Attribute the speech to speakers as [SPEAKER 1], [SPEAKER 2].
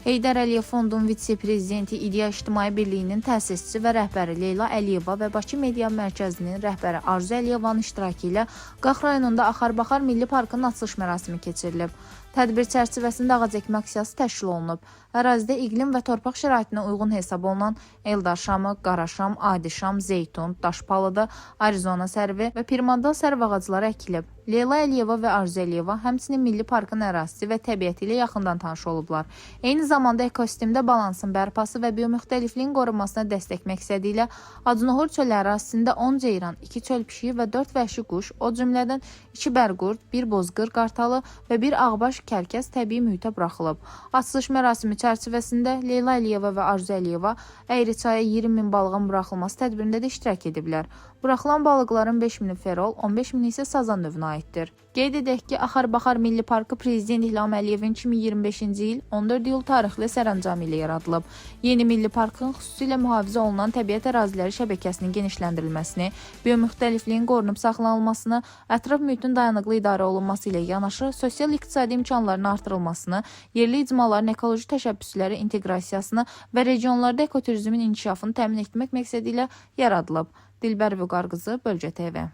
[SPEAKER 1] Heydər Əliyev Fondunun vitse-prezidenti İdeya İctimai Birliyinin təsisçisi və rəhbəri Leyla Əliyeva və Bakı Media Mərkəzinin rəhbəri Arzu Əliyevanın iştirakı ilə Qax rayonunda Axar-Baxar Milli Parkının açılış mərasimi keçirilib. Tədbir çərçivəsində ağac əkmə aksiyası təşkil olunub. Ərazidə iqlim və torpaq şəraitinə uyğun hesab olunan Eldar şamı, qara şam, adi şam, zeytun, daş palıdı, Arizona sərvi və pirmadal sərv ağacları əkilib. Leyla Əliyeva və Arzu Əliyeva həmçinin Milli Parkın ərazisi və təbiəti ilə yaxından tanış olublar. Eyni zamanda ekosistemdə balansın bərpası və biomüxtəlifliyin qorunmasına dəstək məqsədi ilə Acınoğur çölü ərazisində 10 ceyran, 2 çöl pişiyi və 4 vəhşi quş, o cümlədən 2 bərqurd, 1 bozqır qartalı və 1 ağbaş kərkəz təbii mühitə buraxılıb. Açılış mərasimi çərçivəsində Leyla Əliyeva və Arzu Əliyeva Əyriçaya 20 min balığın buraxılması tədbirində də iştirak ediblər. Buraxılan balıqların 5 mini ferol, 15 mini isə sazan növünə aiddir. Qeyd edək ki, Axar-Baxar Milli Parkı Prezident İlham Əliyevin 2025-ci il 14 iyul tarixli sərəncamı ilə yaradılıb. Yeni Milli Parkın xüsusilə mühafizə olunan təbiət əraziləri şəbəkəsinin genişləndirilməsini, biomüxtəlifliyin qorunub saxlanılmasını, ətraf mühitin dayanıqlı idarə olunması ilə yanaşı, sosial-iqtisadi imkanların artırılmasını, yerli icmaların ekoloji təşəbbüsləri inteqrasiyasını və regionlarda ekoturizmin inkişafını təmin etmək məqsədi ilə yaradılıb. Dilbər Vüqar qızı, Bölgə TV.